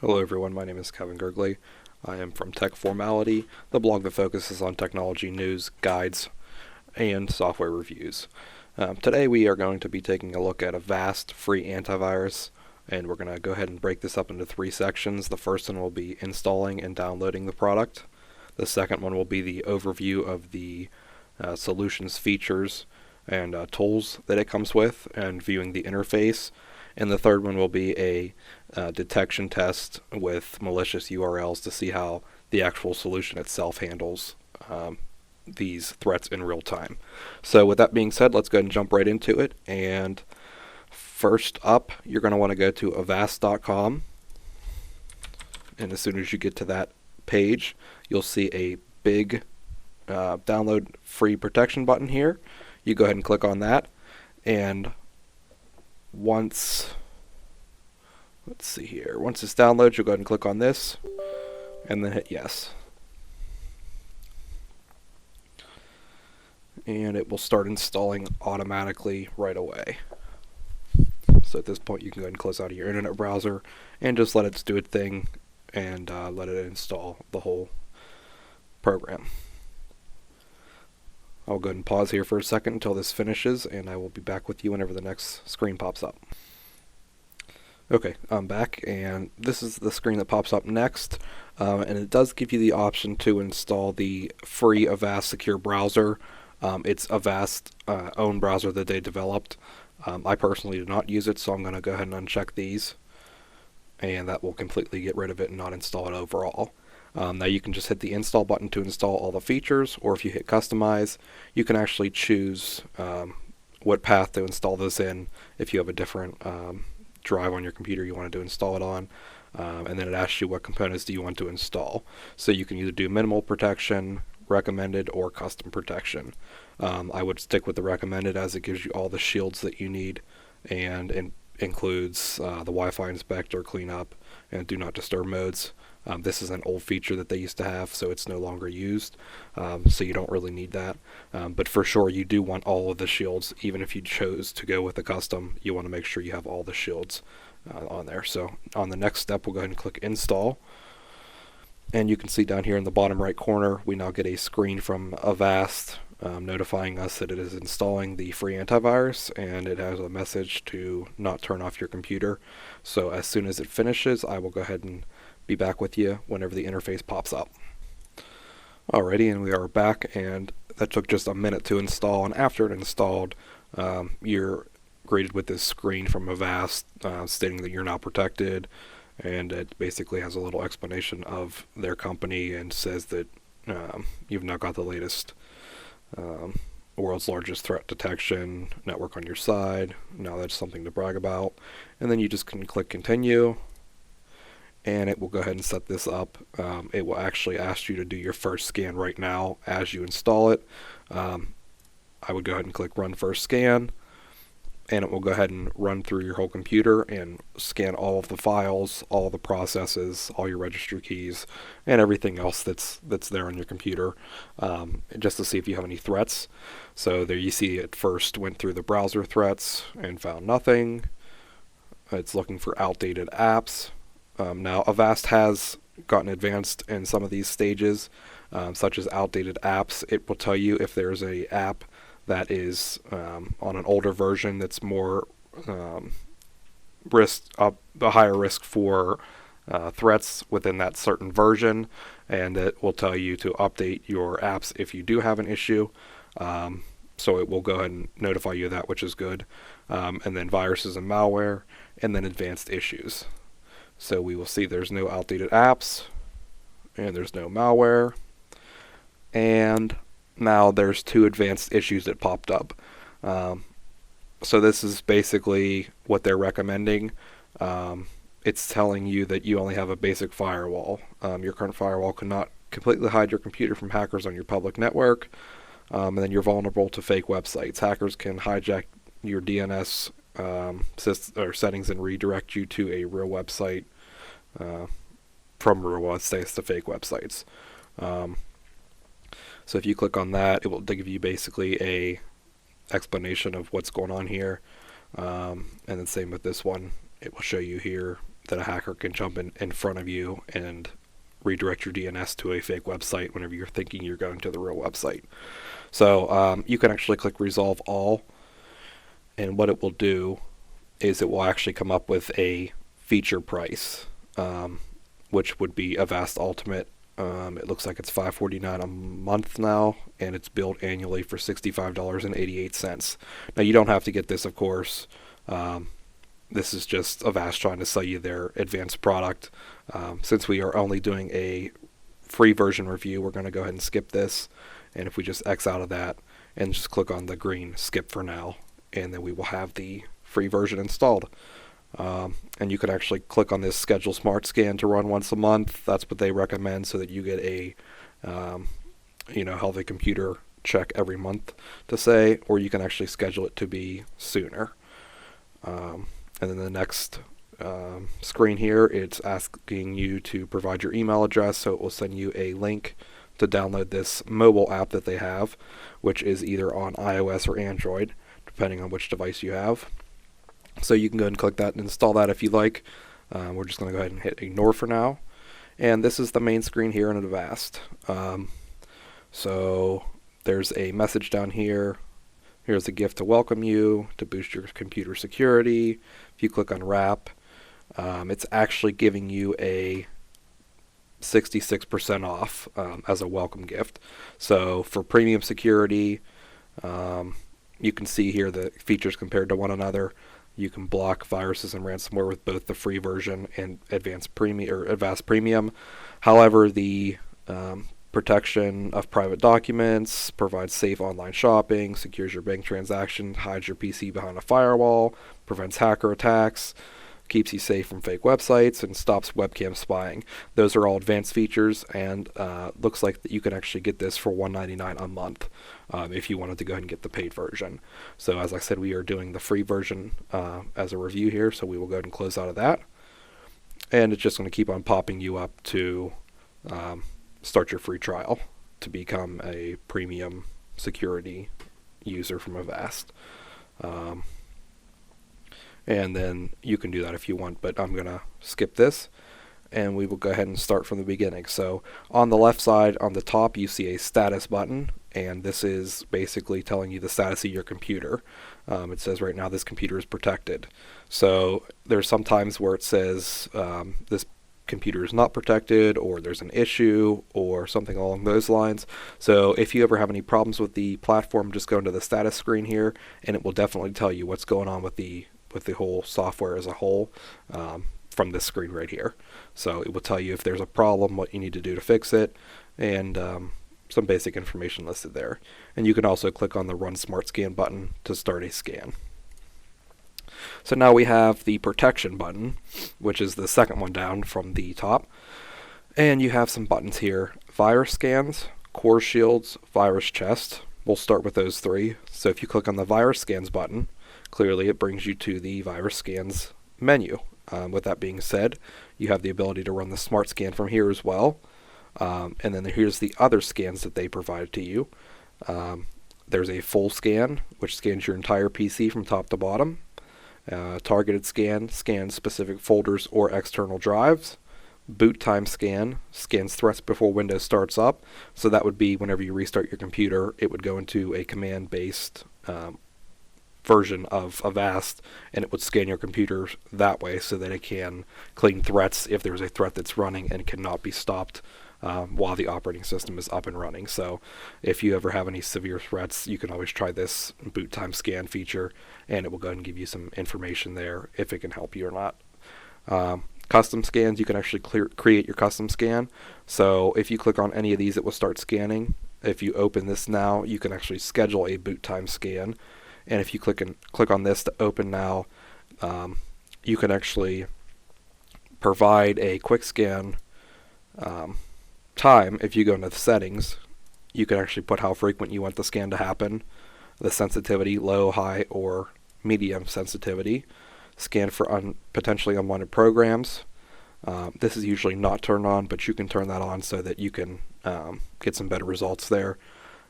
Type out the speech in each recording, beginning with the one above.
Hello everyone, my name is Kevin Gergley. I am from Tech Formality, the blog that focuses on technology news, guides, and software reviews. Today we are going to be taking a look at Avast free antivirus, and we're going to go ahead and break this up into three sections. The first one will be installing and downloading the product. The second one will be the overview of the solution's features and tools that it comes with, and viewing the interface. And the third one will be a detection test with malicious URLs to see how the actual solution itself handles these threats in real time. So with that being said, let's go ahead and jump right into it. And first up, you're going to want to go to avast.com. And as soon as you get to that page, you'll see a big download free protection button here. You go ahead and click on that. And once it's downloaded, you'll go ahead and click on this and then hit yes. And it will start installing automatically right away. So at this point, you can go ahead and close out of your internet browser and just let it do its thing and let it install the whole program. I'll go ahead and pause here for a second until this finishes, and I will be back with you whenever the next screen pops up. Okay, I'm back, and this is the screen that pops up next, and it does give you the option to install the free Avast secure browser. It's Avast's own browser that they developed. I personally do not use it, so I'm going to go ahead and uncheck these, and that will completely get rid of it and not install it overall. Now you can just hit the install button to install all the features, or if you hit customize, you can actually choose what path to install this in if you have a different drive on your computer you wanted to install it on, and then it asks you what components do you want to install. So you can either do minimal protection, recommended, or custom protection. I would stick with the recommended, as it gives you all the shields that you need and includes the Wi-Fi inspector, cleanup, and do not disturb modes. This is an old feature that they used to have, so it's no longer used, so you don't really need that. But for sure, you do want all of the shields. Even if you chose to go with a custom, you want to make sure you have all the shields on there. So on the next step, we'll go ahead and click Install. And you can see down here in the bottom right corner, we now get a screen from Avast notifying us that it is installing the free antivirus, and it has a message to not turn off your computer. So as soon as it finishes, I will go ahead and be back with you whenever the interface pops up. Alrighty, and we are back, and that took just a minute to install, and after it installed, you're greeted with this screen from Avast stating that you're now protected, and it basically has a little explanation of their company and says that you've now got the latest world's largest threat detection network on your side. Now that's something to brag about. And then you just can click continue, and it will go ahead and set this up. It will actually ask you to do your first scan right now as you install it. I would go ahead and click run first scan, and it will go ahead and run through your whole computer and scan all of the files, all the processes, all your registry keys, and everything else that's there on your computer, just to see if you have any threats. So there you see it first went through the browser threats and found nothing. It's looking for outdated apps. Now Avast has gotten advanced in some of these stages, such as outdated apps. It will tell you if there's a app that is on an older version that's more the higher risk for threats within that certain version, and it will tell you to update your apps if you do have an issue. So it will go ahead and notify you of that, which is good. And then viruses and malware, and then advanced issues. So we will see there's no outdated apps, and there's no malware, and now there's two advanced issues that popped up. So this is basically what they're recommending. It's telling you that you only have a basic firewall. Your current firewall cannot completely hide your computer from hackers on your public network, and then you're vulnerable to fake websites. Hackers can hijack your DNS settings and redirect you to a real website from real websites to fake websites. So if you click on that, it will give you basically a explanation of what's going on here, and then same with this one. It will show you here that a hacker can jump in front of you and redirect your DNS to a fake website whenever you're thinking you're going to the real website. So you can actually click Resolve All, and what it will do is it will actually come up with a feature price, which would be Avast Ultimate. It looks like it's $549 a month now, and it's billed annually for $65.88. Now, you don't have to get this, of course. This is just Avast trying to sell you their advanced product. Since we are only doing a free version review, we're going to go ahead and skip this. And if we just X out of that and just click on the green skip for now, and then we will have the free version installed. And you can actually click on this schedule smart scan to run once a month. That's what they recommend, so that you get a healthy computer check every month to say, or you can actually schedule it to be sooner. And then the next screen here, it's asking you to provide your email address, so it will send you a link to download this mobile app that they have, which is either on iOS or Android, depending on which device you have. So you can go ahead and click that and install that if you like. We're just going to go ahead and hit ignore for now. And this is the main screen here in Avast. So there's a message down here. Here's a gift to welcome you, to boost your computer security. If you click on wrap, it's actually giving you a 66% off as a welcome gift. So for premium security, you can see here the features compared to one another. You can block viruses and ransomware with both the free version and Avast Premium. However, the protection of private documents, provides safe online shopping, secures your bank transactions, hides your PC behind a firewall, prevents hacker attacks, keeps you safe from fake websites, and stops webcam spying. Those are all advanced features, and looks like that you can actually get this for $199 a month if you wanted to go ahead and get the paid version. So as I said, we are doing the free version as a review here, so we will go ahead and close out of that. And it's just going to keep on popping you up to start your free trial to become a premium security user from Avast. And then you can do that if you want, but I'm going to skip this, and we will go ahead and start from the beginning. So on the left side, on the top, you see a status button, and this is basically telling you the status of your computer. It says right now this computer is protected. So there's some times where it says this computer is not protected, or there's an issue, or something along those lines. So if you ever have any problems with the platform, just go into the status screen here, and it will definitely tell you what's going on with the whole software as a whole from this screen right here. So it will tell you if there's a problem, what you need to do to fix it, and some basic information listed there. And you can also click on the Run Smart Scan button to start a scan. So now we have the protection button, which is the second one down from the top. And you have some buttons here: virus scans, core shields, virus chest. We'll start with those three. So if you click on the virus scans button, clearly it brings you to the virus scans menu. With that being said, you have the ability to run the smart scan from here as well. And then here's the other scans that they provide to you. There's a full scan, which scans your entire PC from top to bottom. Targeted scan scans specific folders or external drives. Boot time scan scans threats before Windows starts up. So that would be whenever you restart your computer, it would go into a command-based version of Avast, and it would scan your computer that way so that it can clean threats if there's a threat that's running and cannot be stopped while the operating system is up and running. So if you ever have any severe threats, you can always try this boot time scan feature, and it will go ahead and give you some information there if it can help you or not. Custom scans, you can actually create your custom scan. So if you click on any of these, it will start scanning. If you open this now, you can actually schedule a boot time scan. And if you click on this to open now, you can actually provide a quick scan time. If you go into the settings, you can actually put how frequent you want the scan to happen, the sensitivity, low, high, or medium sensitivity, scan for potentially unwanted programs. This is usually not turned on, but you can turn that on so that you can get some better results there.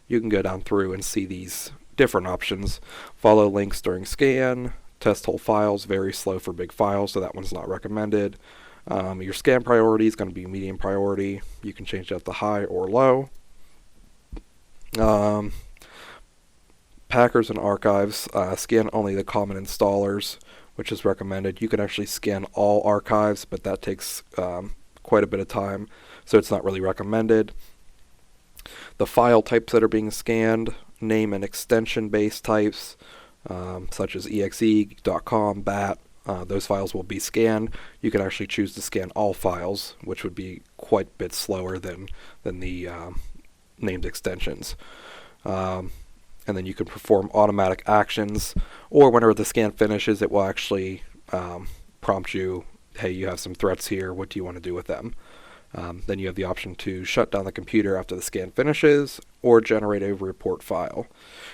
You can go down through and see these different options: follow links during scan, Test whole files, very slow for big files, so that one's not recommended. Your scan priority is going to be medium priority. You can change that to high or low. Packers and archives, scan only the common installers, which is recommended. You can actually scan all archives, but that takes quite a bit of time, so it's not really recommended. The file types that are being scanned, name and extension based types, such as exe, .com, bat, those files will be scanned. You can actually choose to scan all files, which would be quite a bit slower than the named extensions. And then you can perform automatic actions, or whenever the scan finishes, it will actually prompt you, hey, you have some threats here, what do you want to do with them? Then you have the option to shut down the computer after the scan finishes, or generate a report file.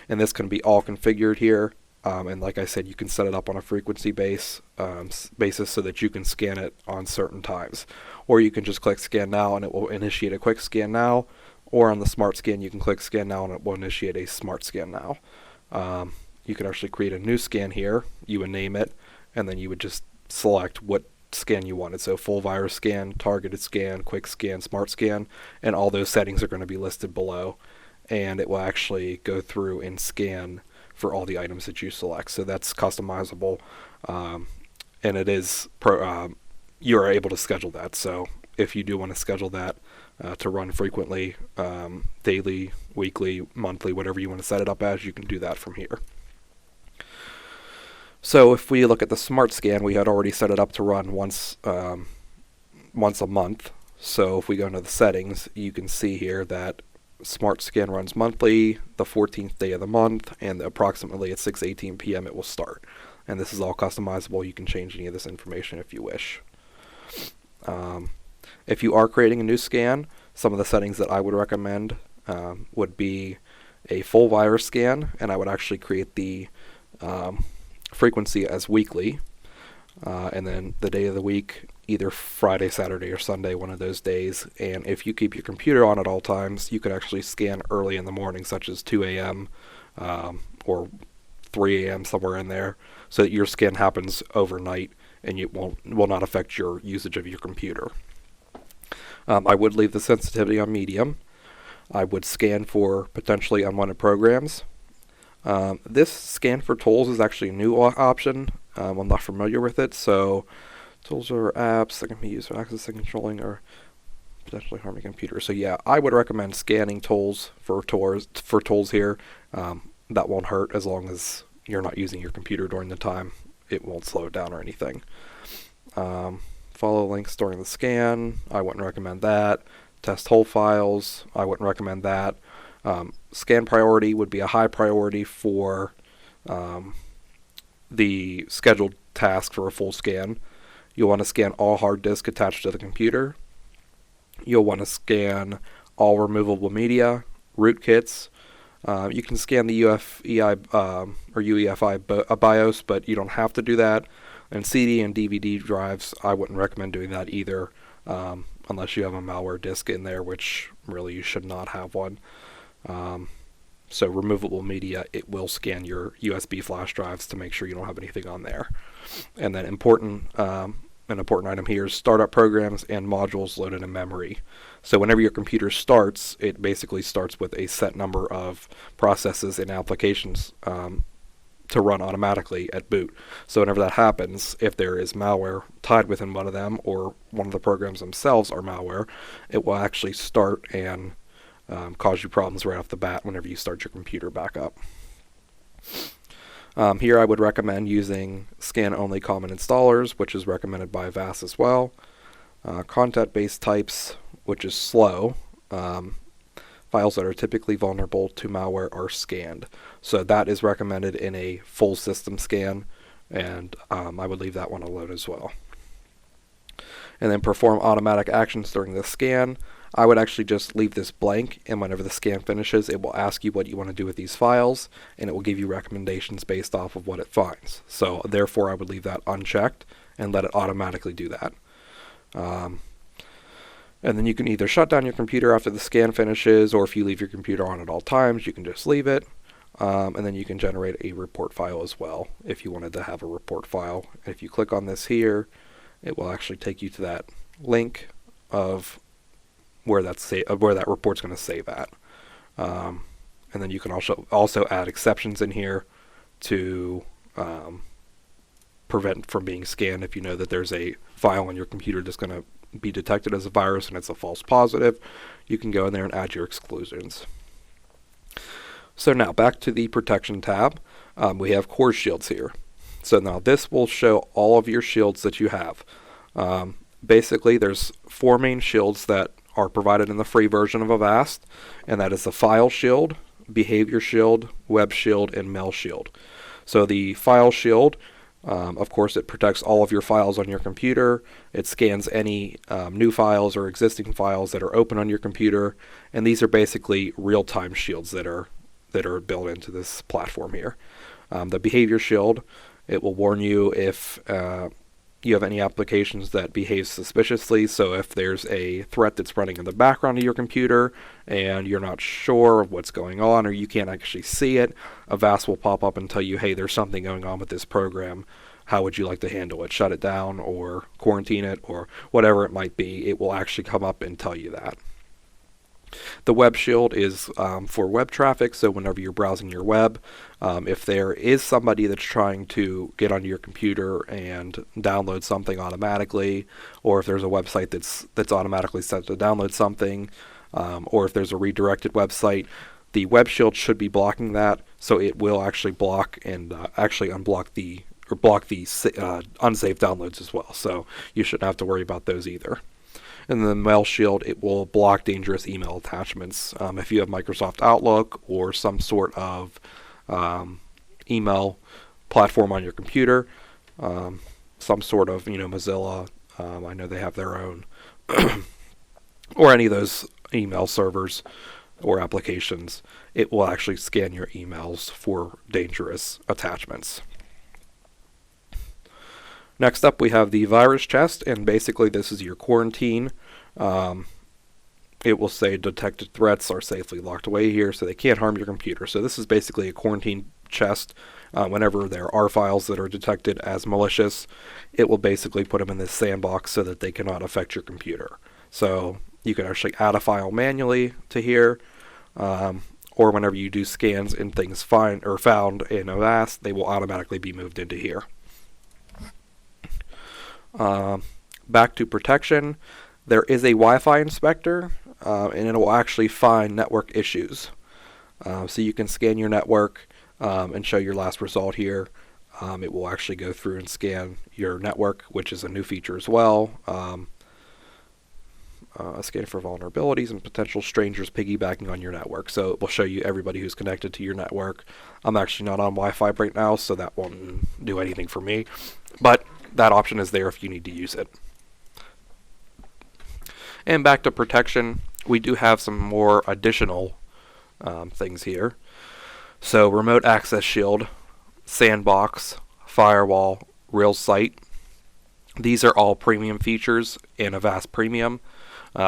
And this can be all configured here, and like I said, you can set it up on a frequency basis so that you can scan it on certain times. Or you can just click scan now and it will initiate a quick scan now, or on the smart scan you can click scan now and it will initiate a smart scan now. You can actually create a new scan here, you would name it, and then you would just select what scan you wanted. So full virus scan, targeted scan, quick scan, smart scan, and all those settings are going to be listed below, and it will actually go through and scan for all the items that you select. So that's customizable, and it is you are able to schedule that. So if you do want to schedule that to run frequently, daily, weekly, monthly, whatever you want to set it up as, you can do that from here. So if we look at the smart scan, we had already set it up to run once a month. So if we go into the settings, you can see here that smart scan runs monthly, the 14th day of the month, and approximately at 6:18 p.m. it will start. And this is all customizable. You can change any of this information if you wish. If you are creating a new scan, some of the settings that I would recommend would be a full virus scan, and I would actually create the frequency as weekly, and then the day of the week, either Friday, Saturday, or Sunday, one of those days. And if you keep your computer on at all times, you can actually scan early in the morning, such as 2 a.m. Or 3 a.m., somewhere in there, so that your scan happens overnight and it will not affect your usage of your computer. I would leave the sensitivity on medium. I would scan for potentially unwanted programs. This scan for tools is actually a new option. I'm not familiar with it, so tools are apps that can be used for accessing, controlling, or potentially harming computers. So yeah, I would recommend scanning tools for tools here. That won't hurt as long as you're not using your computer during the time. It won't slow it down or anything. Follow links during the scan, I wouldn't recommend that. Test whole files, I wouldn't recommend that. Scan priority would be a high priority for the scheduled task for a full scan. You'll want to scan all hard disk attached to the computer. You'll want to scan all removable media, rootkits. You can scan the UEFI or UEFI BIOS, but you don't have to do that. And CD and DVD drives, I wouldn't recommend doing that either, unless you have a malware disk in there, which really you should not have one. So removable media, it will scan your USB flash drives to make sure you don't have anything on there. And then an important item here is startup programs and modules loaded in memory. So whenever your computer starts, it basically starts with a set number of processes and applications to run automatically at boot. So whenever that happens, if there is malware tied within one of them, or one of the programs themselves are malware, it will actually start and cause you problems right off the bat whenever you start your computer back up. Here I would recommend using scan-only common installers, which is recommended by Avast as well. Content-based types, which is slow. Files that are typically vulnerable to malware are scanned. So that is recommended in a full system scan, and I would leave that one alone as well. And then perform automatic actions during the scan. I would actually just leave this blank, and whenever the scan finishes, it will ask you what you want to do with these files, and it will give you recommendations based off of what it finds. So therefore I would leave that unchecked and let it automatically do that. And then you can either shut down your computer after the scan finishes, or if you leave your computer on at all times, you can just leave it. and then you can generate a report file as well if you wanted to have a report file. And if you click on this here, it will actually take you to that link of where that report's going to save at. And then you can also add exceptions in here to prevent from being scanned if you know that there's a file on your computer that's going to be detected as a virus and it's a false positive. You can go in there and add your exclusions. So now back to the protection tab. We have core shields here. So now this will show all of your shields that you have. Basically, there's 4 main shields that are provided in the free version of Avast, and that is the file shield, behavior shield, web shield, and mail shield. So the file shield, of course, it protects all of your files on your computer. It scans any new files or existing files that are open on your computer, and these are basically real-time shields that are built into this platform here. The behavior shield, it will warn you if you have any applications that behave suspiciously. So if there's a threat that's running in the background of your computer and you're not sure of what's going on or you can't actually see it, Avast will pop up and tell you, hey, there's something going on with this program. How would you like to handle it? Shut it down or quarantine it or whatever it might be. It will actually come up and tell you that. The web shield is for web traffic, so whenever you're browsing your web, if there is somebody that's trying to get onto your computer and download something automatically, or if there's a website that's automatically set to download something, or if there's a redirected website, the web shield should be blocking that, so it will actually block and actually block the unsaved downloads as well. So you shouldn't have to worry about those either. And the mail shield, it will block dangerous email attachments. If you have Microsoft Outlook or some sort of email platform on your computer, some sort of Mozilla, I know they have their own, or any of those email servers or applications, it will actually scan your emails for dangerous attachments. Next up, we have the virus chest, and basically this is your quarantine. It will say detected threats are safely locked away here, so they can't harm your computer. So this is basically a quarantine chest. Whenever there are files that are detected as malicious, it will basically put them in this sandbox so that they cannot affect your computer. So you can actually add a file manually to here, or whenever you do scans and things found in Avast, they will automatically be moved into here. Back to protection, there is a Wi-Fi inspector, and it will actually find network issues. So you can scan your network and show your last result here. It will actually go through and scan your network, which is a new feature as well. Scan for vulnerabilities and potential strangers piggybacking on your network. So it will show you everybody who's connected to your network. I'm actually not on Wi-Fi right now, so that won't do anything for me. But that option is there if you need to use it. And back to protection, we do have some more additional things here. So remote access shield, sandbox, firewall, real site. These are all premium features in Avast Premium.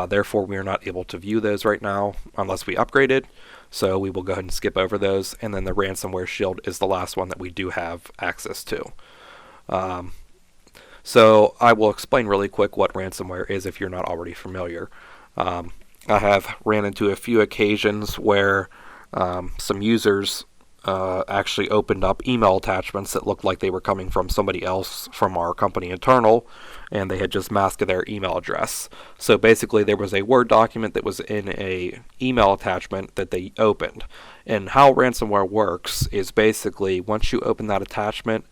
Therefore, we are not able to view those right now unless we upgrade it. So we will go ahead and skip over those. And then the ransomware shield is the last one that we do have access to. So I will explain really quick what ransomware is if you're not already familiar. I have ran into a few occasions where some users actually opened up email attachments that looked like they were coming from somebody else from our company internal, and they had just masked their email address. So basically there was a Word document that was in a email attachment that they opened. And how ransomware works is basically once you open that attachment,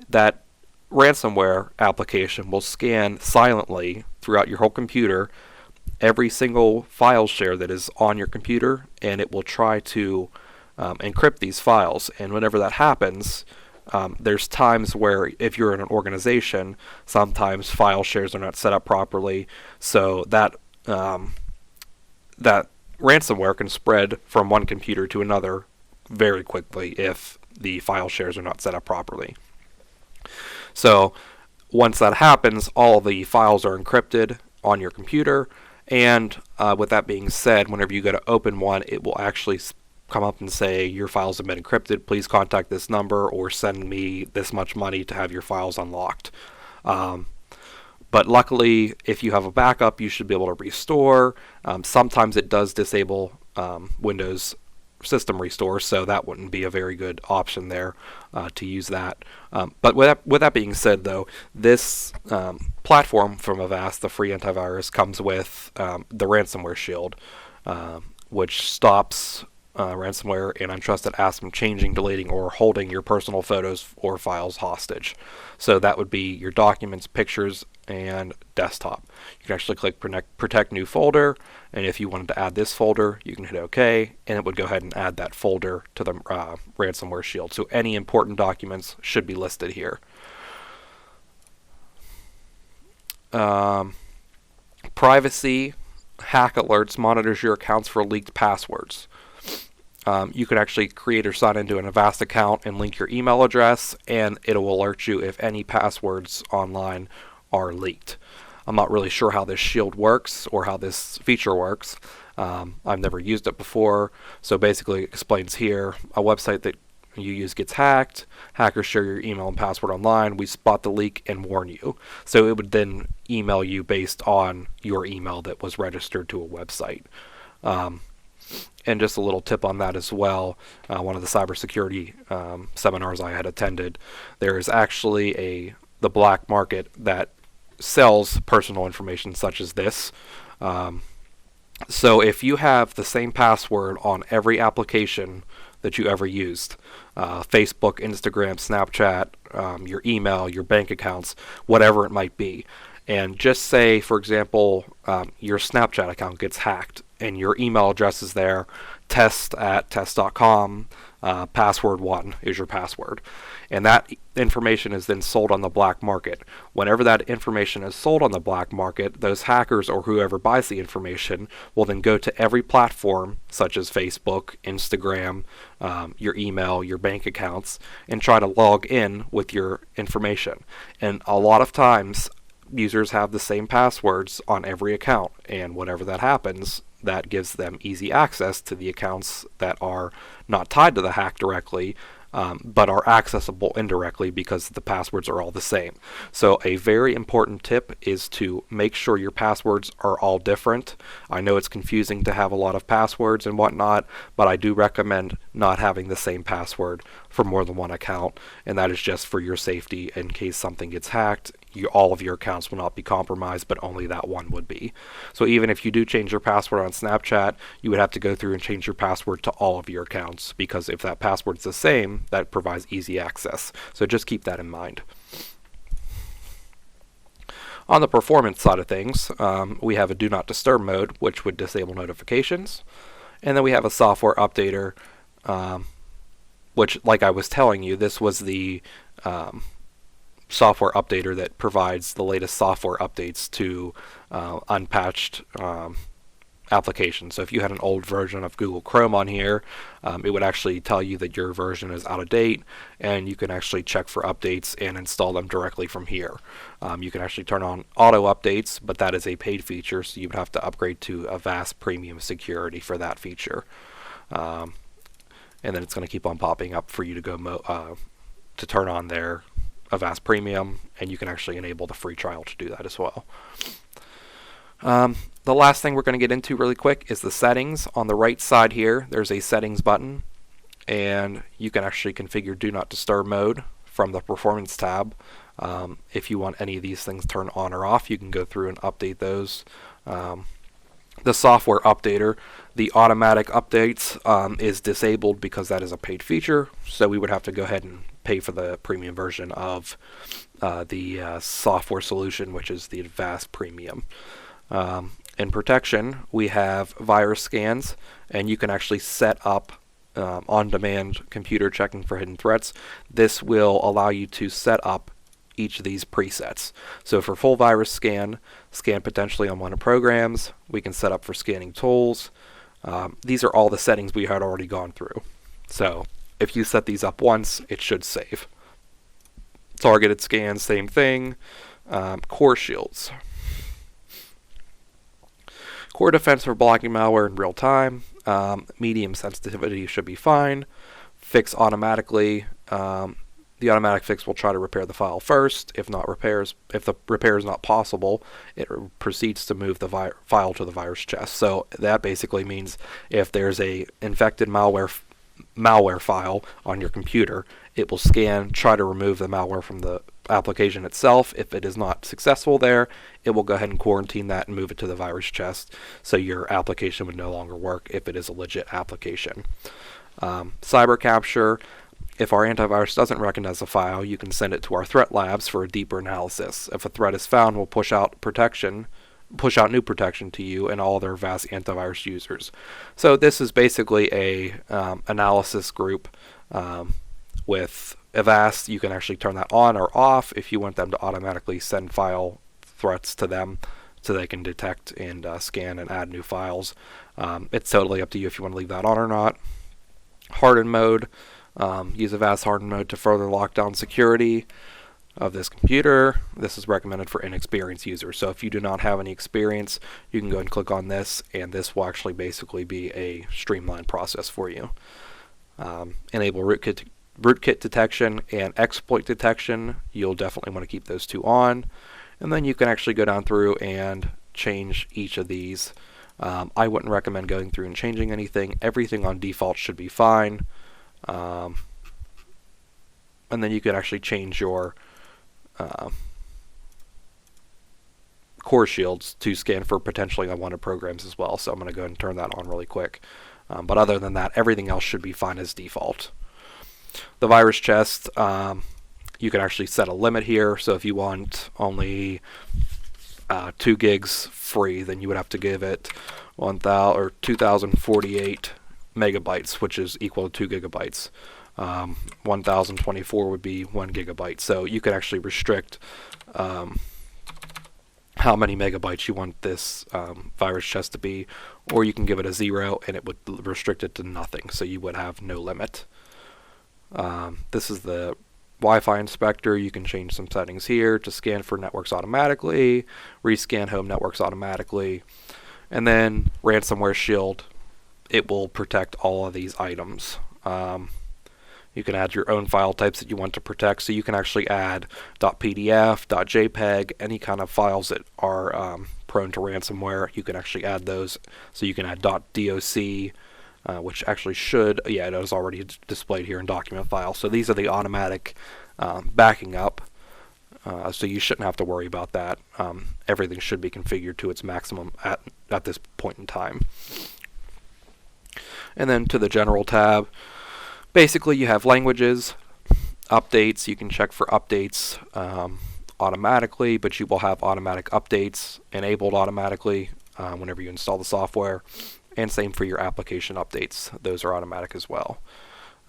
that ransomware application will scan silently throughout your whole computer every single file share that is on your computer, and it will try to encrypt these files. And whenever that happens, there's times where if you're in an organization, sometimes file shares are not set up properly, so that that ransomware can spread from one computer to another very quickly if the file shares are not set up properly. So once that happens, all the files are encrypted on your computer, and with that being said, whenever you go to open one, it will actually come up and say your files have been encrypted, please contact this number or send me this much money to have your files unlocked. But luckily, if you have a backup, you should be able to restore. Sometimes it does disable Windows system restore, so that wouldn't be a very good option there to use that. But with that being said, though, this platform from Avast, the free antivirus, comes with the ransomware shield, which stops ransomware and untrusted apps from changing, deleting, or holding your personal photos or files hostage. So that would be your documents, pictures, and desktop. You can actually click protect new folder, and if you wanted to add this folder, you can hit OK, and it would go ahead and add that folder to the ransomware shield. So any important documents should be listed here. Privacy hack alerts monitors your accounts for leaked passwords. You can actually create or sign into an Avast account and link your email address, and it will alert you if any passwords online are leaked. I'm not really sure how this shield works or how this feature works. I've never used it before, so basically it explains here, a website that you use gets hacked, hackers share your email and password online, we spot the leak and warn you. So it would then email you based on your email that was registered to a website. And just a little tip on that as well, one of the cybersecurity seminars I had attended, there is actually the black market that sells personal information such as this. So if you have the same password on every application that you ever used, Facebook, Instagram, Snapchat, your email, your bank accounts, whatever it might be, and just say, for example, your Snapchat account gets hacked and your email address is there, test@test.com, password 1 is your password. And that information is then sold on the black market. Whenever that information is sold on the black market, those hackers or whoever buys the information will then go to every platform, such as Facebook, Instagram, your email, your bank accounts, and try to log in with your information. And a lot of times, users have the same passwords on every account, and whenever that happens, that gives them easy access to the accounts that are not tied to the hack directly, but are accessible indirectly because the passwords are all the same. So a very important tip is to make sure your passwords are all different. I know it's confusing to have a lot of passwords and whatnot, but I do recommend not having the same password for more than one account, and that is just for your safety in case something gets hacked. All of your accounts will not be compromised, but only that one would be. So even if you do change your password on Snapchat, you would have to go through and change your password to all of your accounts, because if that password's the same, that provides easy access. So just keep that in mind. On the performance side of things, we have a Do Not Disturb mode, which would disable notifications. And then we have a software updater, which, like I was telling you, this was the software updater that provides the latest software updates to unpatched applications. So if you had an old version of Google Chrome on here, it would actually tell you that your version is out of date, and you can actually check for updates and install them directly from here. You can actually turn on auto updates, but that is a paid feature, so you would have to upgrade to Avast Premium Security for that feature. And then it's going to keep on popping up for you to go to turn on their Avast Premium, and you can actually enable the free trial to do that as well. The last thing we're going to get into really quick is the settings. On the right side here, there's a settings button, and you can actually configure Do Not Disturb mode from the Performance tab. If you want any of these things turned on or off, you can go through and update those. The software updater, the automatic updates, is disabled because that is a paid feature, so we would have to go ahead and pay for the premium version of the software solution, which is the Avast Premium. In protection, we have virus scans, and you can actually set up on-demand computer checking for hidden threats. This will allow you to set up each of these presets. So for full virus scan potentially on one of programs. We can set up for scanning tools. These are all the settings we had already gone through. So if you set these up once, it should save. Targeted scans, same thing. Core shields. Core defense for blocking malware in real time. medium sensitivity should be fine. Fix automatically. The automatic fix will try to repair the file first. If the repair is not possible, it proceeds to move the file to the virus chest. So that basically means if there's a infected malware file on your computer, it will scan, try to remove the malware from the application itself. If it is not successful there, it will go ahead and quarantine that and move it to the virus chest, so your application would no longer work if it is a legit application. Cyber capture. If our antivirus doesn't recognize a file, you can send it to our threat labs for a deeper analysis. If a threat is found, we'll push out new protection to you and all other Avast antivirus users. So this is basically a analysis group with Avast. You can actually turn that on or off if you want them to automatically send file threats to them, so they can detect and scan and add new files. It's totally up to you if you want to leave that on or not. Harden mode. Use Avast harden mode to further lock down security of this computer. This is recommended for inexperienced users. So if you do not have any experience, you can go and click on this, and this will actually basically be a streamlined process for you. Enable rootkit detection and exploit detection. You'll definitely want to keep those two on. And then you can actually go down through and change each of these. I wouldn't recommend going through and changing anything. Everything on default should be fine. And then you can actually change your core shields to scan for potentially unwanted programs as well. So I'm going to go ahead and turn that on really quick. But other than that, everything else should be fine as default. The virus chest, you can actually set a limit here. So if you want only 2 gigs free, then you would have to give it 2048 megabytes, which is equal to 2 gigabytes. 1024 would be 1 gigabyte. So you can actually restrict how many megabytes you want this virus chest to be, or you can give it a 0 and it would restrict it to nothing, so you would have no limit. This is the Wi-Fi inspector. You can change some settings here to scan for networks automatically, rescan home networks automatically, and then ransomware shield. It will protect all of these items. You can add your own file types that you want to protect, so you can actually add .pdf, .jpeg, any kind of files that are prone to ransomware. You can actually add those. So you can add .doc, which actually should, it is already displayed here in document file. So these are the automatic backing up. So you shouldn't have to worry about that. Everything should be configured to its maximum at this point in time. And then to the general tab, basically you have languages, updates. You can check for updates automatically, but you will have automatic updates enabled automatically whenever you install the software. And same for your application updates. Those are automatic as well.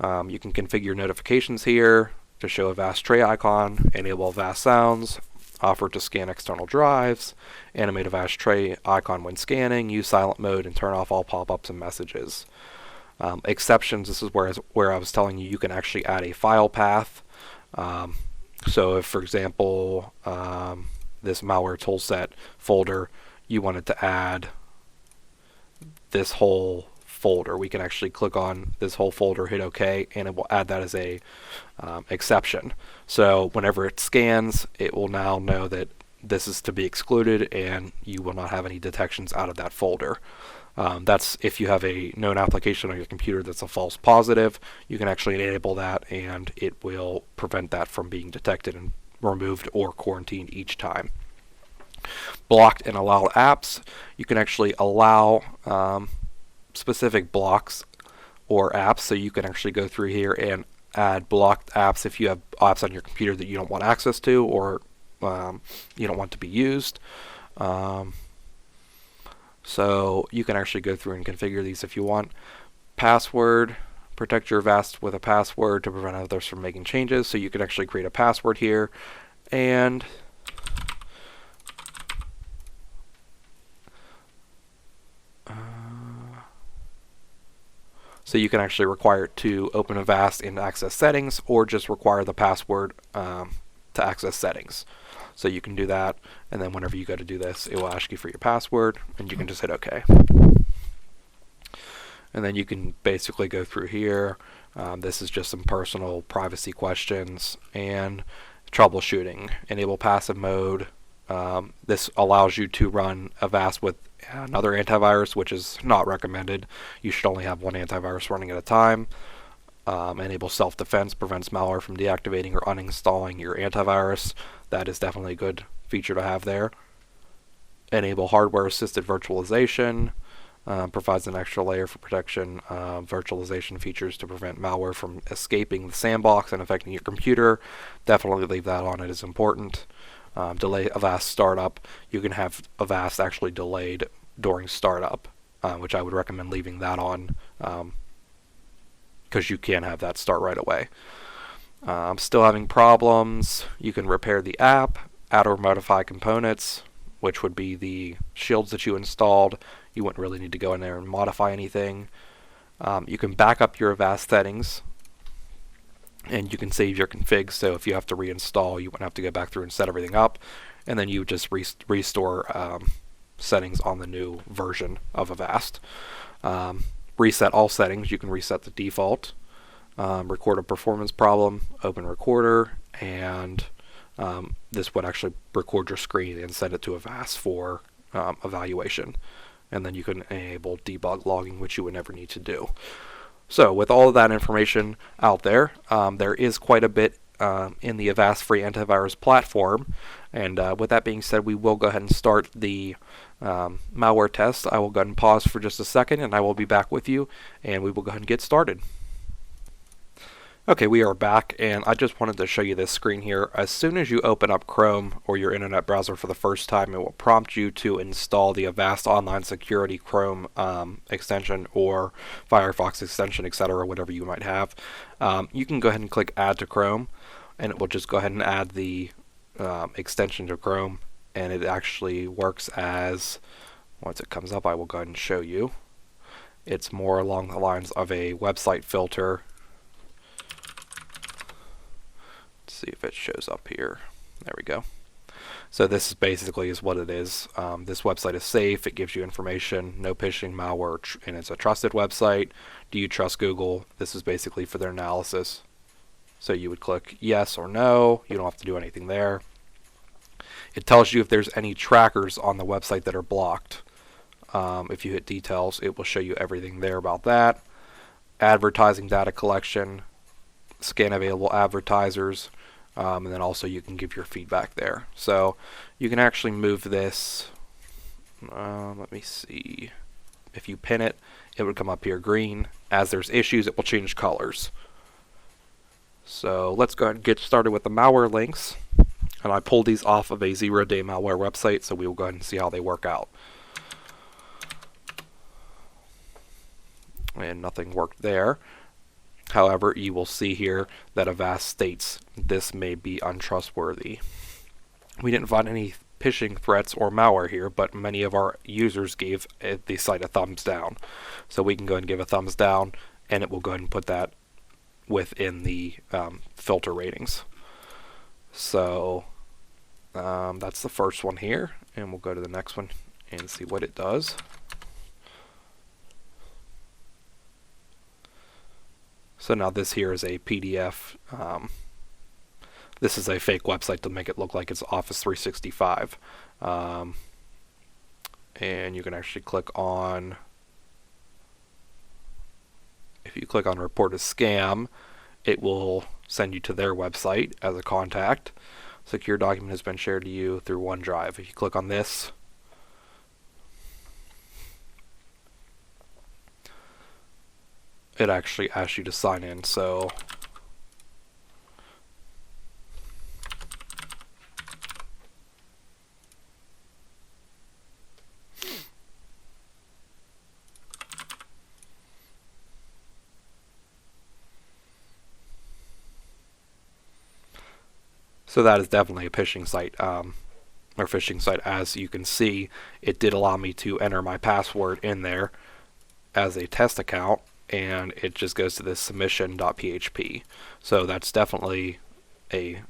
You can configure notifications here to show a Avast tray icon, enable Avast sounds, offer to scan external drives, animate Avast tray icon when scanning, use silent mode, and turn off all pop-ups and messages. Exceptions, this is where I was telling you can actually add a file path. So if, for example, this malware toolset folder, you wanted to add this whole folder, we can actually click on this whole folder, hit OK, and it will add that as a exception. So whenever it scans, it will now know that this is to be excluded, and you will not have any detections out of that folder. That's if you have a known application on your computer that's a false positive. You can actually enable that, and it will prevent that from being detected and removed or quarantined each time. Blocked and allowed apps. You can actually allow specific blocks or apps, so you can actually go through here and add blocked apps if you have apps on your computer that you don't want access to, or you don't want to be used. So you can actually go through and configure these if you want. Password, protect your Avast with a password to prevent others from making changes. So you can actually create a password here, and so you can actually require it to open Avast and access settings, or just require the password to access settings. So you can do that, and then whenever you go to do this, it will ask you for your password, and you can just hit OK. And then you can basically go through here. This is just some personal privacy questions and troubleshooting. Enable passive mode. This allows you to run Avast with another antivirus, which is not recommended. You should only have one antivirus running at a time. Enable self-defense, prevents malware from deactivating or uninstalling your antivirus. That is definitely a good feature to have there. Enable hardware-assisted virtualization. Provides an extra layer for protection. Virtualization features to prevent malware from escaping the sandbox and affecting your computer. Definitely leave that on. It is important. Delay Avast startup. You can have Avast actually delayed during startup, which I would recommend leaving that on, because you can have that start right away. Still having problems. You can repair the app, add or modify components, which would be the shields that you installed. You wouldn't really need to go in there and modify anything. You can back up your Avast settings, and you can save your configs, so if you have to reinstall, you wouldn't have to go back through and set everything up, and then you would just restore settings on the new version of Avast. Reset all settings. You can reset the default. Record a performance problem, open recorder, and this would actually record your screen and send it to Avast for evaluation. And then you can enable debug logging, which you would never need to do. So with all of that information out there, there is quite a bit in the Avast free antivirus platform. And with that being said, we will go ahead and start the malware test. I will go ahead and pause for just a second, and I will be back with you, and we will go ahead and get started. Okay, we are back, and I just wanted to show you this screen here. As soon as you open up Chrome or your internet browser for the first time, it will prompt you to install the Avast Online Security Chrome extension or Firefox extension, etc., whatever you might have. You can go ahead and click Add to Chrome, and it will just go ahead and add the extension to Chrome, and it actually works as, once it comes up, I will go ahead and show you. It's more along the lines of a website filter. See if it shows up here. There we go. So this is basically what it is. This website is safe. It gives you information, no phishing, malware, and it's a trusted website. Do you trust Google? This is basically for their analysis. So you would click yes or no. You don't have to do anything there. It tells you if there's any trackers on the website that are blocked. If you hit details, it will show you everything there about that. Advertising data collection, scan available advertisers, and then also you can give your feedback there. So you can actually move this. Let me see. If you pin it, it would come up here green. As there's issues, it will change colors. So let's go ahead and get started with the malware links. And I pulled these off of a 0-day malware website, so we will go ahead and see how they work out. And nothing worked there. However, you will see here that Avast states this may be untrustworthy. We didn't find any phishing threats or malware here, but many of our users gave the site a thumbs down. So we can go ahead and give a thumbs down, and it will go ahead and put that within the filter ratings. So that's the first one here, and we'll go to the next one and see what it does. So now this here is a PDF. This is a fake website to make it look like it's Office 365. And you can actually click on, if you click on report a scam, it will send you to their website as a contact. Secure document has been shared to you through OneDrive. If you click on this, it actually asks you to sign in. So that is definitely a phishing site, As you can see, it did allow me to enter my password in there as a test account, and it just goes to this submission.php. So that's definitely a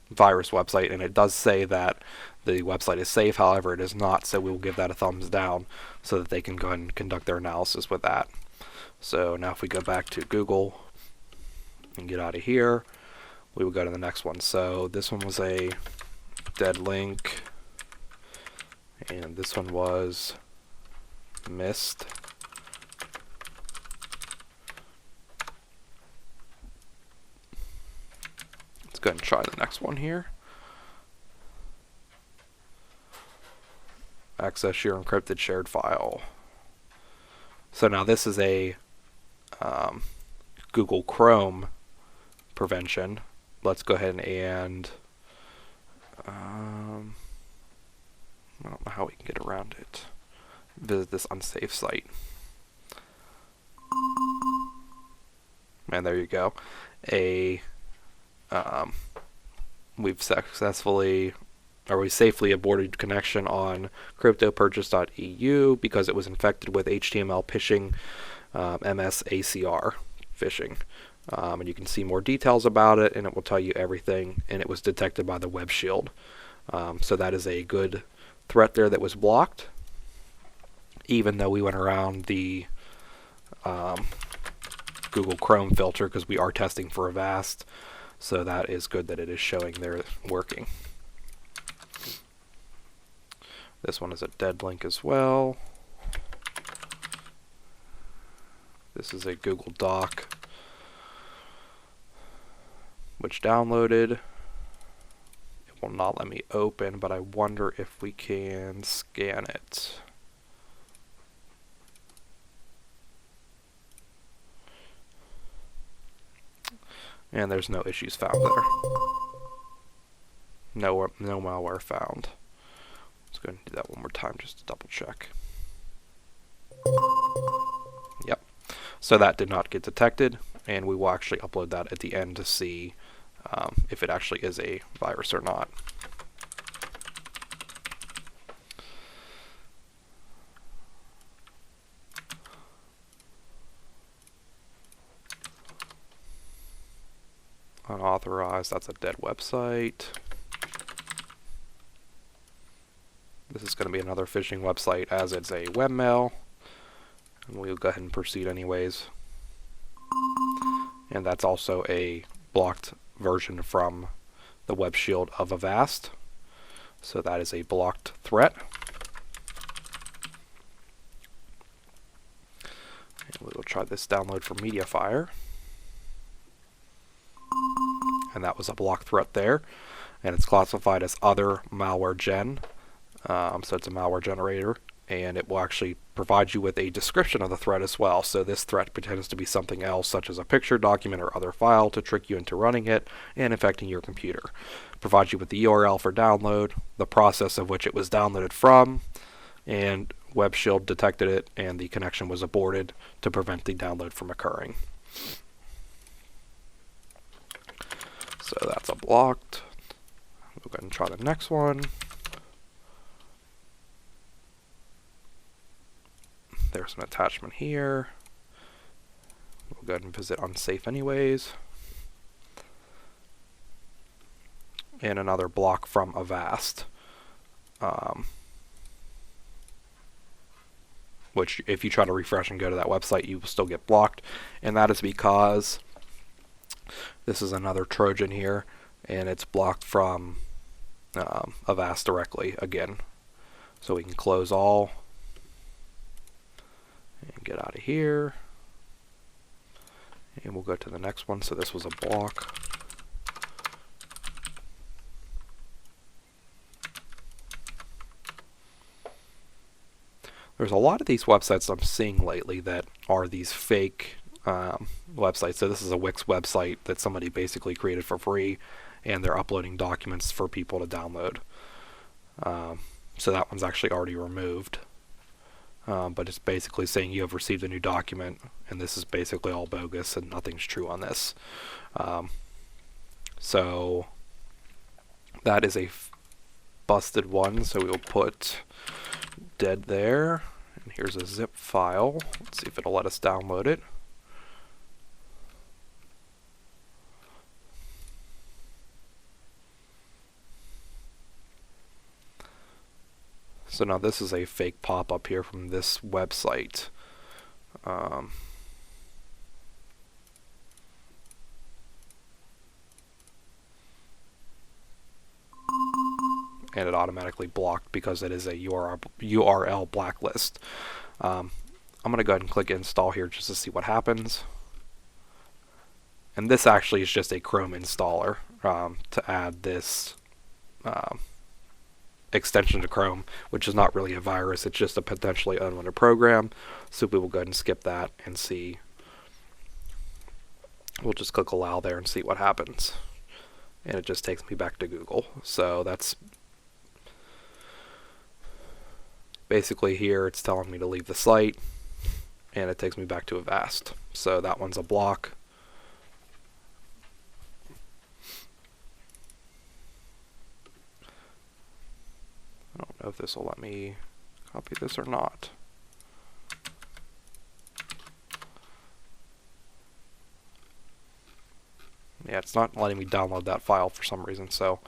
virus website, and it does say that the website is safe. However, it is not, so we will give that a thumbs down so that they can go ahead and conduct their analysis with that. So now if we go back to Google and get out of here, we will go to the next one. So this one was a dead link, and this one was missed. Let's go ahead and try the next one here. Access your encrypted shared file. So now this is a Google Chrome prevention. Let's go ahead and I don't know how we can get around it. Visit this unsafe site. And there you go. We safely aborted connection on cryptopurchase.eu because it was infected with HTML phishing, MSACR phishing. And you can see more details about it, and it will tell you everything, and it was detected by the Web Shield. So that is a good threat there that was blocked, even though we went around the Google Chrome filter because we are testing for Avast. So that is good that it is showing there working. This one is a dead link as well. This is a Google Doc which downloaded. It will not let me open, but I wonder if we can scan it. And there's no issues found there. No malware found. Let's go ahead and do that one more time just to double check. Yep. So that did not get detected, and we will actually upload that at the end to see if it actually is a virus or not. Unauthorized, that's a dead website. This is going to be another phishing website as it's a webmail. And we'll go ahead and proceed anyways. And that's also a blocked version from the Web Shield of Avast. So that is a blocked threat. And we will try this download for MediaFire. And that was a block threat there, and it's classified as other malware gen, so it's a malware generator, and it will actually provide you with a description of the threat as well. So this threat pretends to be something else, such as a picture, document, or other file to trick you into running it and infecting your computer. It provides you with the URL for download, the process of which it was downloaded from, and Web Shield detected it, and the connection was aborted to prevent the download from occurring. So that's a blocked. We'll go ahead and try the next one. There's an attachment here. We'll go ahead and visit unsafe anyways. And another block from Avast. Which if you try to refresh and go to that website, you will still get blocked. And that is because this is another Trojan here, and it's blocked from Avast directly again. So we can close all and get out of here. And we'll go to the next one. So this was a block. There's a lot of these websites I'm seeing lately that are these fake websites. So this is a Wix website that somebody basically created for free, and they're uploading documents for people to download. So that one's actually already removed. But it's basically saying you have received a new document, and this is basically all bogus and nothing's true on this. So that is a busted one, so we will put dead there. And here's a zip file. Let's see if it'll let us download it. So now this is a fake pop-up here from this website. And it automatically blocked because it is a URL blacklist. I'm going to go ahead and click install here just to see what happens. And this actually is just a Chrome installer to add this extension to Chrome, which is not really a virus, it's just a potentially unwanted program. So we will go ahead and skip that and see. We'll just click allow there and see what happens. And it just takes me back to Google. So that's basically here it's telling me to leave the site, and it takes me back to Avast. So that one's a block. I don't know if this will let me copy this or not. Yeah, it's not letting me download that file for some reason. So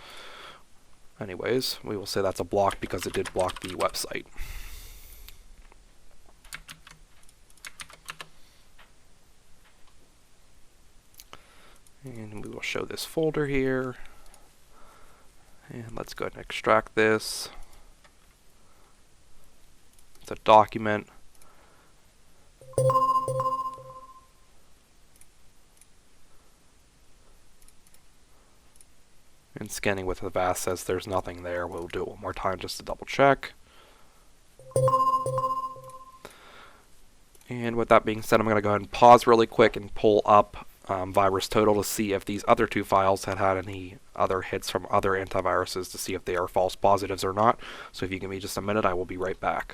anyways, we will say that's a block because it did block the website. And we will show this folder here. And let's go ahead and extract this. It's a document. And scanning with Avast says there's nothing there. We'll do it one more time just to double check. And with that being said, I'm going to go ahead and pause really quick and pull up Virus Total to see if these other two files had any other hits from other antiviruses to see if they are false positives or not. So if you give me just a minute, I will be right back.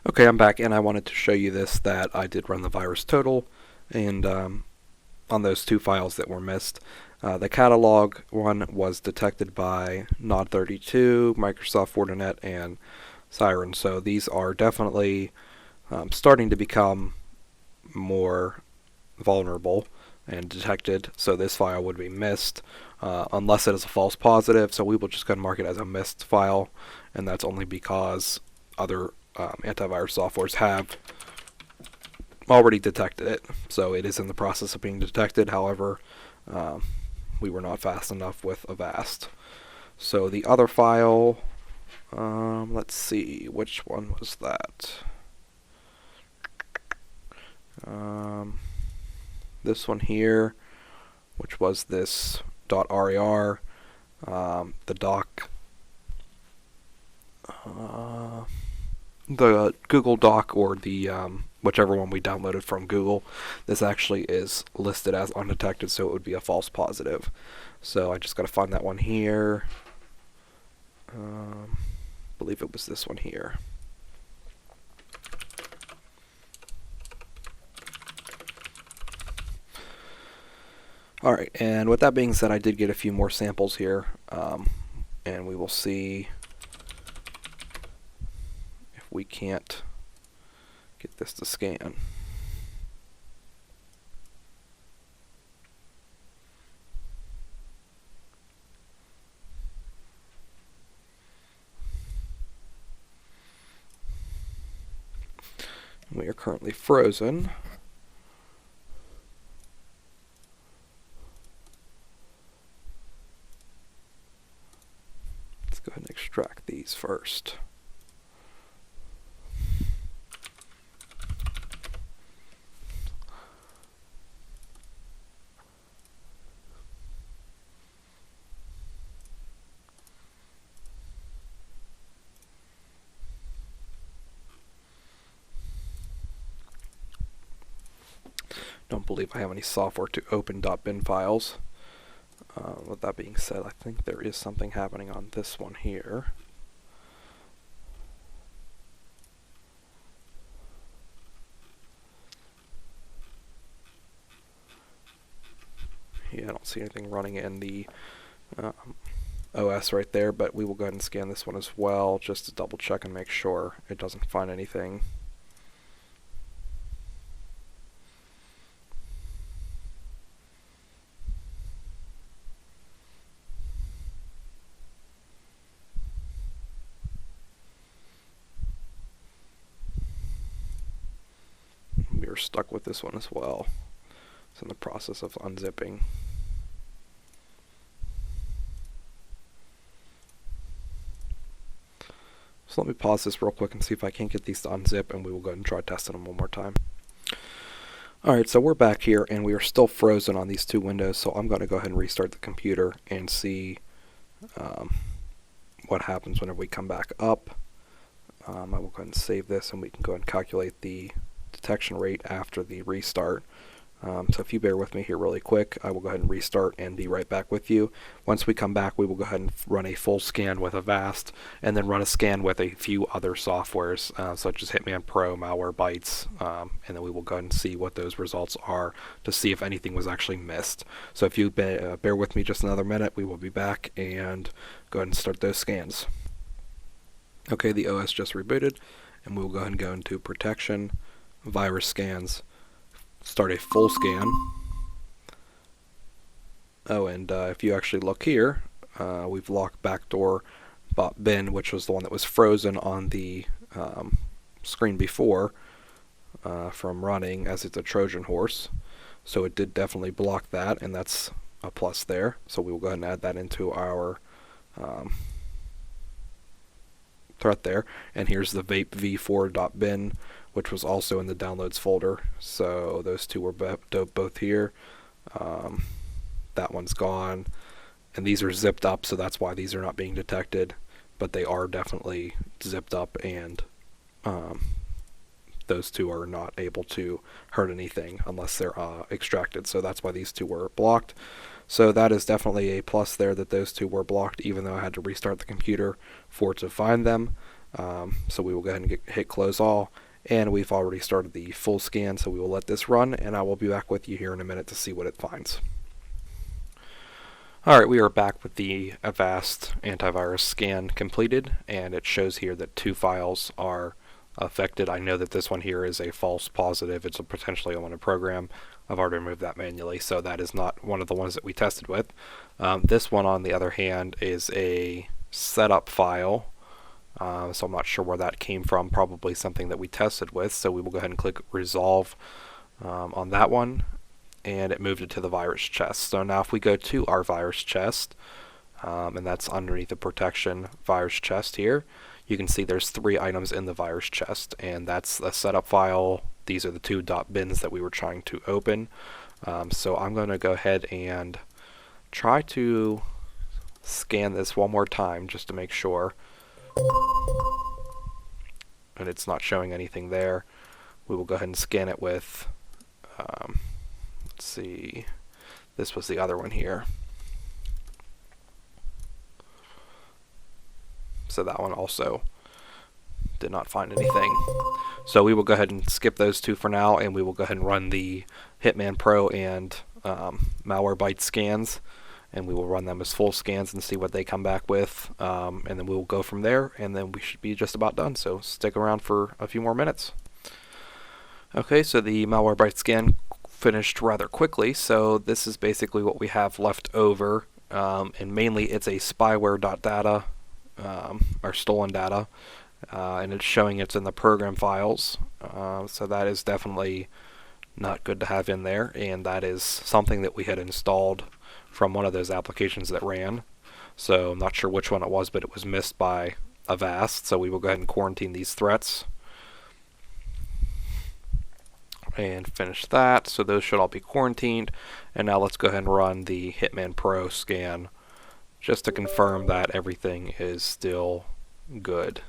Okay, I'm back, and I wanted to show you this, that I did run the Virus Total, and on those two files that were missed. The catalog one was detected by Nod32, Microsoft Fortinet, and Siren. So these are definitely starting to become more vulnerable and detected. So this file would be missed unless it is a false positive. So we will just go ahead and mark it as a missed file, and that's only because other antivirus softwares have already detected it. So it is in the process of being detected. However, we were not fast enough with Avast. So the other file, let's see, which one was that? This one here, which was this .rar, the doc, the Google Doc, or the whichever one we downloaded from Google. This actually is listed as undetected, so it would be a false positive. So I just got to find that one here. I believe it was this one here. Alright, and with that being said, I did get a few more samples here, and we will see if we can't get this to scan. We are currently frozen. Let's go ahead and extract these first. Don't believe I have any software to open .bin files. With that being said, I think there is something happening on this one here. Yeah, I don't see anything running in the OS right there, but we will go ahead and scan this one as well just to double check and make sure it doesn't find anything. are stuck with this one as well. It's in the process of unzipping. So let me pause this real quick and see if I can't get these to unzip, and we will go ahead and try testing them one more time. Alright, so we're back here and we are still frozen on these two windows, so I'm going to go ahead and restart the computer and see what happens whenever we come back up. I will go ahead and save this, and we can go ahead and calculate the detection rate after the restart. So if you bear with me here really quick, I will go ahead and restart and be right back with you. Once we come back, we will go ahead and run a full scan with Avast, and then run a scan with a few other softwares, such as Hitman Pro, Malwarebytes, and then we will go ahead and see what those results are to see if anything was actually missed. So if you bear with me just another minute, we will be back and go ahead and start those scans. Okay, the OS just rebooted, and we will go ahead and go into Protection, Virus Scans, start a full scan. Oh, and if you actually look here, we've locked backdoor bin, which was the one that was frozen on the screen before from running, as it's a Trojan horse. So it did definitely block that, and that's a plus there. So we will go ahead and add that into our threat there. And here's the vape v4.bin, which was also in the downloads folder. So those two were both here. That one's gone, and these are zipped up, so that's why these are not being detected, but they are definitely zipped up, and those two are not able to hurt anything unless they're extracted, so that's why these two were blocked. So that is definitely a plus there, that those two were blocked, even though I had to restart the computer for it to find them. So we will go ahead and hit close all, and we've already started the full scan, so we will let this run, and I will be back with you here in a minute to see what it finds. Alright, we are back with the Avast antivirus scan completed, and it shows here that 2 files are affected. I know that this one here is a false positive. It's a potentially unwanted program. I've already removed that manually, so that is not one of the ones that we tested with. This one, on the other hand, is a setup file, so I'm not sure where that came from. Probably something that we tested with, so we will go ahead and click resolve on that one, and it moved it to the virus chest. So now if we go to our virus chest, and that's underneath the protection virus chest here, you can see there's 3 items in the virus chest, and that's the setup file. These are the 2 .bins that we were trying to open. So I'm going to go ahead and try to scan this one more time just to make sure. And it's not showing anything there. We will go ahead and scan it with, let's see, this was the other one here. So that one also did not find anything. So we will go ahead and skip those 2 for now, and we will go ahead and run the Hitman Pro and Malwarebytes scans, and we will run them as full scans and see what they come back with, and then we will go from there, and then we should be just about done. So stick around for a few more minutes. Okay, so the Malwarebytes scan finished rather quickly, so this is basically what we have left over, and mainly it's a spyware.data, or stolen data, and it's showing it's in the program files, so that is definitely not good to have in there, and that is something that we had installed from one of those applications that ran. So I'm not sure which one it was, but it was missed by Avast, so we will go ahead and quarantine these threats and finish that. So those should all be quarantined, and now let's go ahead and run the Hitman Pro scan just to confirm that everything is still good.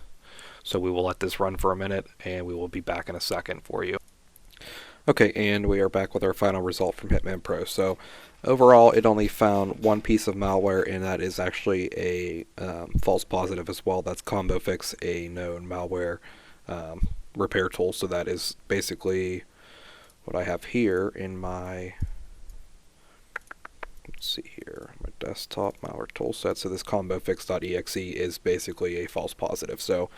So we will let this run for a minute, and we will be back in a second for you. Okay, and we are back with our final result from Hitman Pro. So overall, it only found 1 piece of malware, and that is actually a false positive as well. That's ComboFix, a known malware repair tool. So that is basically what I have here in my, let's see here, my desktop malware toolset. So this combofix.exe is basically a false positive. So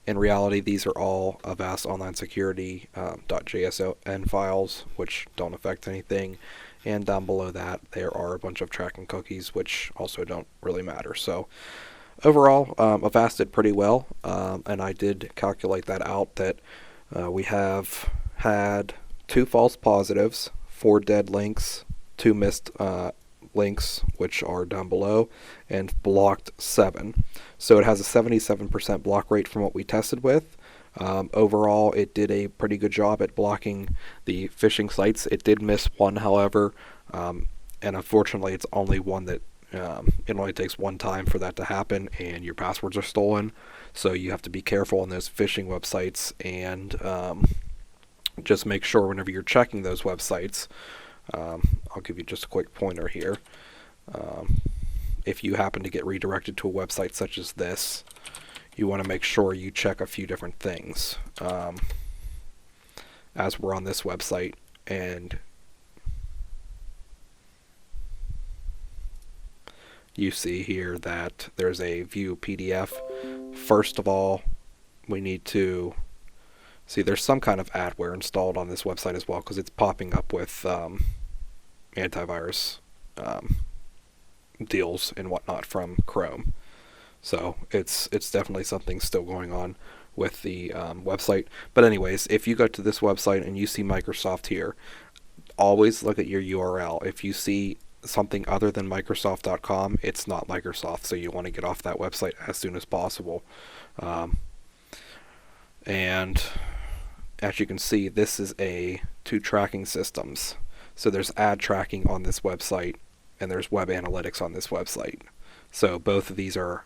in reality, these are all Avast Online Security .jsn files, which don't affect anything. And down below that, there are a bunch of tracking cookies, which also don't really matter. So overall, Avast did pretty well, and I did calculate that out, that we have had 2 false positives, 4 dead links, 2 missed links, which are down below, and blocked 7. So it has a 77% block rate from what we tested with. Overall, it did a pretty good job at blocking the phishing sites. It did miss one, however, and unfortunately it's only one that it only takes one time for that to happen and your passwords are stolen. So you have to be careful on those phishing websites, and just make sure whenever you're checking those websites, I'll give you just a quick pointer here. If you happen to get redirected to a website such as this, you want to make sure you check a few different things. As we're on this website, and you see here that there's a view PDF. First of all, we need to see there's some kind of adware installed on this website as well, because it's popping up with antivirus deals and whatnot from Chrome. So it's definitely something still going on with the website. But anyways, if you go to this website and you see Microsoft here, always look at your URL. If you see something other than Microsoft.com, it's not Microsoft, so you want to get off that website as soon as possible. And as you can see, this is two tracking systems. So there's ad tracking on this website, and there's web analytics on this website. So both of these are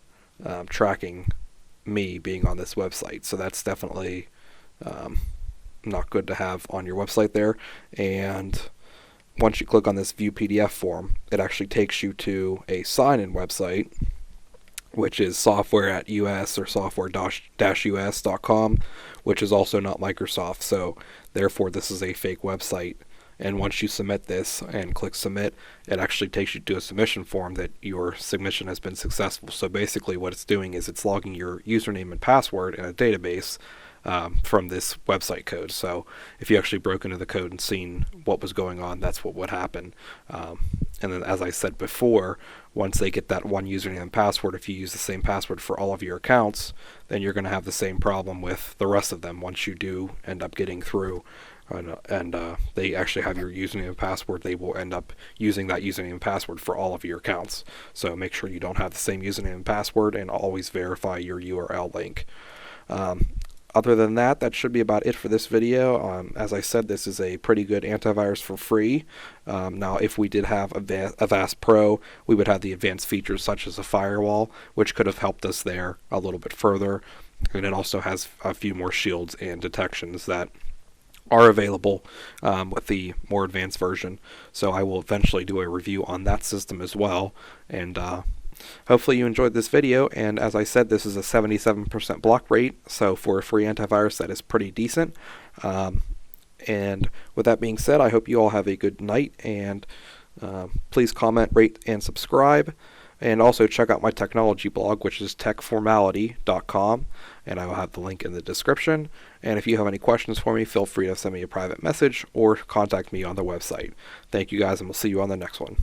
tracking me being on this website. So that's definitely not good to have on your website there. And once you click on this view PDF form, it actually takes you to a sign-in website, which is software@us or software-us.com, which is also not Microsoft. So therefore, this is a fake website. And once you submit this and click submit, it actually takes you to a submission form that your submission has been successful. So basically what it's doing is it's logging your username and password in a database from this website code. So if you actually broke into the code and seen what was going on, that's what would happen. And then, as I said before, once they get that one username and password, if you use the same password for all of your accounts, then you're going to have the same problem with the rest of them once you do end up getting through. And they actually have your username and password, they will end up using that username and password for all of your accounts. So make sure you don't have the same username and password, and always verify your URL link. Other than that, that should be about it for this video. As I said, this is a pretty good antivirus for free. Now, if we did have Avast Pro, we would have the advanced features such as a firewall, which could have helped us there a little bit further. And it also has a few more shields and detections that are available with the more advanced version. So I will eventually do a review on that system as well. And hopefully you enjoyed this video, and as I said, this is a 77% block rate, so for a free antivirus that is pretty decent. And with that being said, I hope you all have a good night, and please comment, rate, and subscribe. And also check out my technology blog, which is techformality.com, and I will have the link in the description. And if you have any questions for me, feel free to send me a private message or contact me on the website. Thank you guys, and we'll see you on the next one.